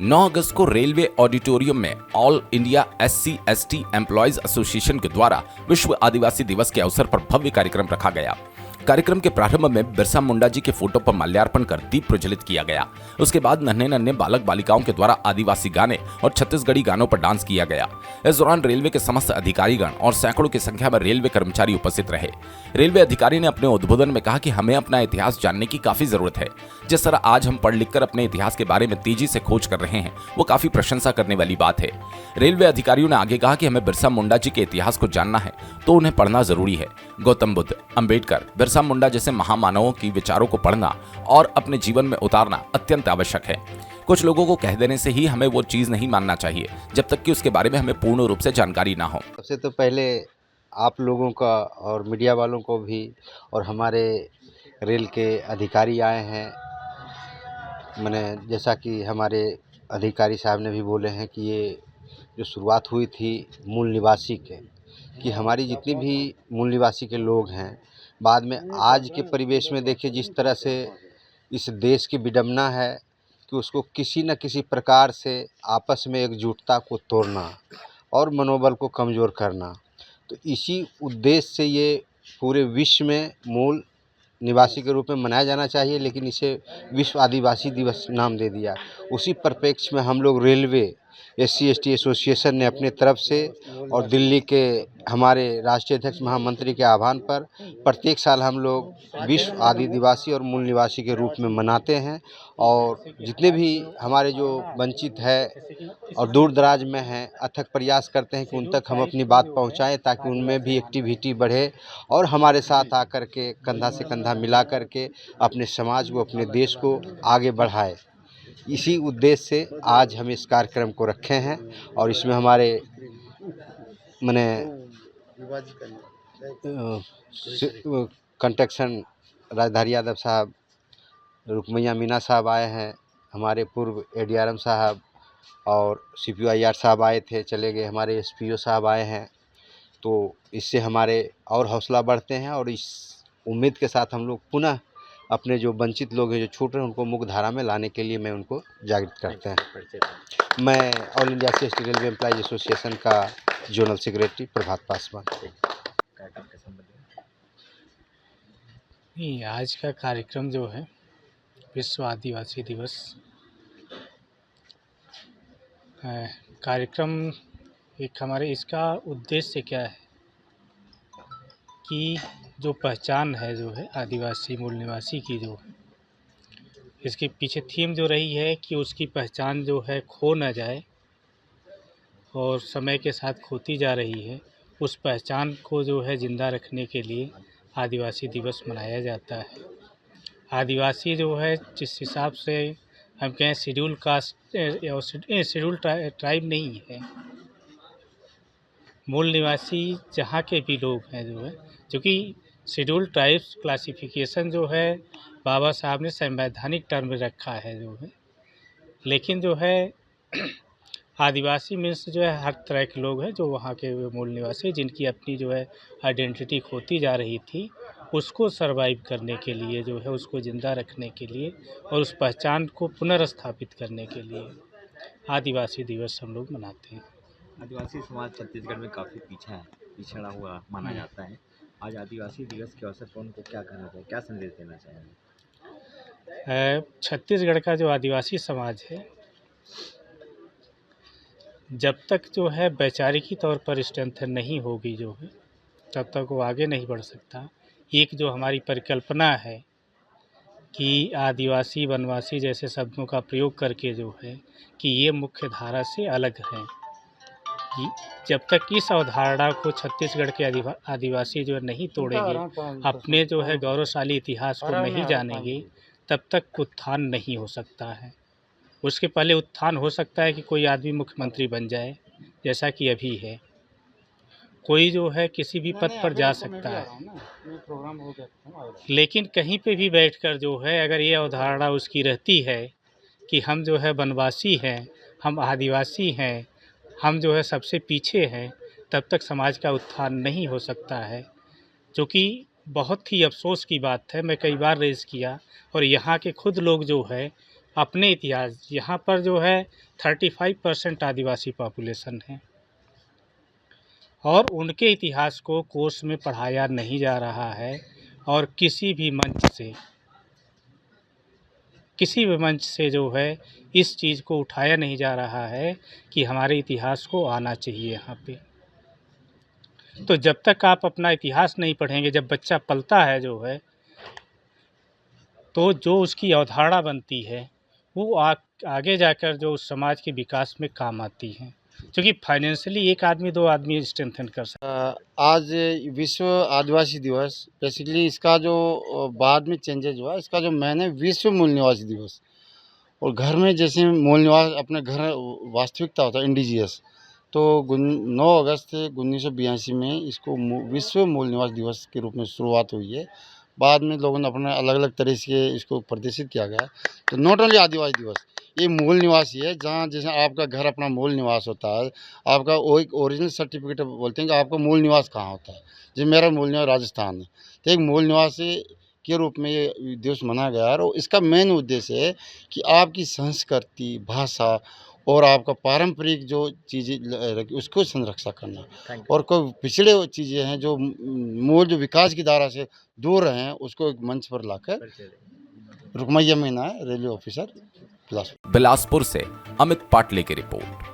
9 अगस्त को railway auditorium में all India SC/ST employees association के द्वारा विश्व आदिवासी दिवस के अवसर पर भव्य कार्यक्रम रखा गया। कार्यक्रम के प्रारंभ में बिरसा मुंडा जी के फोटो पर माल्यार्पण कर दीप प्रज्वलित किया गया। उसके बाद नन्हे नन्हे बालक बालिकाओं के द्वारा आदिवासी गाने और छत्तीसगढ़ी गानों पर डांस किया गया। इस दौरान रेलवे के समस्त अधिकारीगण और सैकड़ों की संख्या में रेलवे कर्मचारी उपस्थित रहे। रेलवे अधिकारी ने अपने उद्बोधन में कहा कि हमें अपना इतिहास जानने की काफी जरूरत है। जिस तरह आज हम पढ़ लिखकर अपने इतिहास के बारे में तेजी से खोज कर रहे हैं, वो काफी प्रशंसा करने वाली बात है। रेलवे अधिकारियों ने आगे कहा कि हमें बिरसा मुंडा जी के इतिहास को जानना है तो उन्हें पढ़ना जरूरी है। गौतम बुद्ध, अंबेडकर, बिरसा मुंडा जैसे महामानवों की विचारों को पढ़ना और अपने जीवन में उतारना अत्यंत आवश्यक है। कुछ लोगों को कह देने से ही हमें वो चीज नहीं मानना चाहिए जब तक कि उसके बारे में हमें पूर्ण रूप से जानकारी ना हो। सबसे तो पहले आप लोगों का और मीडिया वालों को भी और हमारे रेल के अधिकारी आए हैं, मैंने जैसा कि हमारे अधिकारी साहब ने भी बोले हैं कि ये जो शुरुआत हुई थी मूल निवासी के, कि हमारी जितनी भी मूल निवासी के लोग हैं, बाद में आज के परिवेश में देखिए जिस तरह से इस देश की विडंबना है कि उसको किसी न किसी प्रकार से आपस में एकजुटता को तोड़ना और मनोबल को कमज़ोर करना, तो इसी उद्देश्य से ये पूरे विश्व में मूल निवासी के रूप में मनाया जाना चाहिए, लेकिन इसे विश्व आदिवासी दिवस नाम दे दिया। उसी परिप्रेक्ष्य में हम लोग रेलवे SC/ST एसोसिएशन ने अपने तरफ से और दिल्ली के हमारे राष्ट्रीय अध्यक्ष महामंत्री के आह्वान पर प्रत्येक साल हम लोग विश्व आदिवासी और मूल निवासी के रूप में मनाते हैं। और जितने भी हमारे जो वंचित है और दूर दराज में हैं, अथक प्रयास करते हैं कि उन तक हम अपनी बात पहुंचाएं ताकि उनमें भी एक्टिविटी बढ़े और हमारे साथ आकर के कंधा से कंधा मिला कर के अपने समाज को, अपने देश को आगे बढ़ाए। इसी उद्देश्य से आज हम इस कार्यक्रम को रखे हैं और इसमें हमारे मने कंट्रक्शन राजधारी यादव साहब, रुकमैया मीना साहब आए हैं, हमारे पूर्व ADRM साहब और CPO साहब आए थे, चले गए, हमारे SPO साहब आए हैं। तो इससे हमारे और हौसला बढ़ते हैं और इस उम्मीद के साथ हम लोग पुनः अपने जो वंचित लोग हैं, जो छूट रहे हैं, उनको मुख्य धारा में लाने के लिए मैं उनको जागृत करते हैं। मैं all India SC/ST railway employees association का जोनल सेक्रेटरी प्रभात पासवान। नहीं, आज का कार्यक्रम जो है विश्व आदिवासी दिवस कार्यक्रम एक हमारे इसका उद्देश्य क्या है कि जो पहचान है जो है आदिवासी मूल निवासी की, जो है इसके पीछे थीम जो रही है कि उसकी पहचान जो है खो न जाए और समय के साथ खोती जा रही है, उस पहचान को जो है ज़िंदा रखने के लिए आदिवासी दिवस मनाया जाता है। आदिवासी जो है जिस हिसाब से हम कहें शेड्यूल कास्ट और शेड्यूल ट्राइब नहीं है, मूल निवासी जहाँ के भी लोग हैं जो है, क्योंकि शेड्यूल ट्राइब्स क्लासिफिकेशन जो है बाबा साहब ने संवैधानिक टर्म में रखा है जो है, लेकिन जो है आदिवासी मीन्स जो है हर तरह के लोग हैं जो वहाँ के मूल निवासी, जिनकी अपनी जो है आइडेंटिटी खोती जा रही थी, उसको सर्वाइव करने के लिए जो है, उसको ज़िंदा रखने के लिए और उस पहचान को पुनर्स्थापित करने के लिए आदिवासी दिवस हम लोग मनाते हैं। आदिवासी समाज छत्तीसगढ़ में काफ़ी पीछा है, पिछड़ा हुआ माना जाता है। आज आदिवासी दिवस के अवसर पर उनको क्या कहना चाहिए, क्या संदेश देना चाहिए? छत्तीसगढ़ का जो आदिवासी समाज है, जब तक जो है वैचारिकी तौर पर स्ट्रेंथन नहीं होगी जो है, तब तक वो आगे नहीं बढ़ सकता। एक जो हमारी परिकल्पना है कि आदिवासी वनवासी जैसे शब्दों का प्रयोग करके जो है कि ये मुख्य धारा से अलग हैं, जब तक इस अवधारणा को छत्तीसगढ़ के आदिवासी जो नहीं तोड़ेंगे, अपने जो है गौरवशाली इतिहास को नहीं जानेंगे, तब तक उत्थान नहीं हो सकता है। उसके पहले उत्थान हो सकता है कि कोई आदमी मुख्यमंत्री बन जाए, जैसा कि अभी है, कोई जो है किसी भी पद पर जा सकता है, लेकिन कहीं पे भी बैठकर जो है अगर ये अवधारणा उसकी रहती है कि हम जो है वनवासी हैं, हम आदिवासी हैं, हम जो है सबसे पीछे हैं, तब तक समाज का उत्थान नहीं हो सकता है। जो कि बहुत ही अफसोस की बात है, मैं कई बार रेज़ किया और यहाँ के खुद लोग जो है अपने इतिहास, यहाँ पर जो है 35% आदिवासी पॉपुलेशन है और उनके इतिहास को कोर्स में पढ़ाया नहीं जा रहा है और किसी भी मंच से जो है इस चीज़ को उठाया नहीं जा रहा है कि हमारे इतिहास को आना चाहिए यहाँ पे। तो जब तक आप अपना इतिहास नहीं पढ़ेंगे, जब बच्चा पलता है जो है, तो जो उसकी अवधारणा बनती है वो आगे जाकर जो उस समाज के विकास में काम आती है, क्योंकि फाइनेंशियली एक आदमी 2 आदमी स्ट्रेंथन कर सकता। आज विश्व आदिवासी दिवस, बेसिकली इसका जो बाद में चेंजेज हुआ, इसका जो मैंने विश्व मूल निवासी दिवस, और घर में जैसे मूल निवास अपने घर वास्तविकता होता है इंडिजियस, तो 9 अगस्त 1982 में इसको विश्व मूल निवास दिवस के रूप में शुरुआत हुई है। बाद में लोगों ने अपने अलग अलग तरह से इसको प्रदर्शित किया गया। तो नॉट ओनली आदिवासी दिवस, ये मूल निवासी है, जहाँ जैसे आपका घर अपना मूल निवास होता है, आपका वो एक ओरिजिनल सर्टिफिकेट बोलते हैं कि आपका मूल निवास कहाँ होता है। जैसे मेरा मूल निवास राजस्थान है, तो एक मूल निवासी के रूप में ये दिवस मनाया गया है। और इसका मेन उद्देश्य है कि आपकी संस्कृति, भाषा और आपका पारंपरिक जो चीज़ें उसको संरक्षा करना, और कोई पिछड़े चीज़ें हैं जो मूल जो विकास की धारा से दूर हैं, उसको एक मंच पर लाकर। रुकमैया मीना है, रेलवे ऑफिसर बिलासपुर। बिलासपुर से अमित पाटले की रिपोर्ट।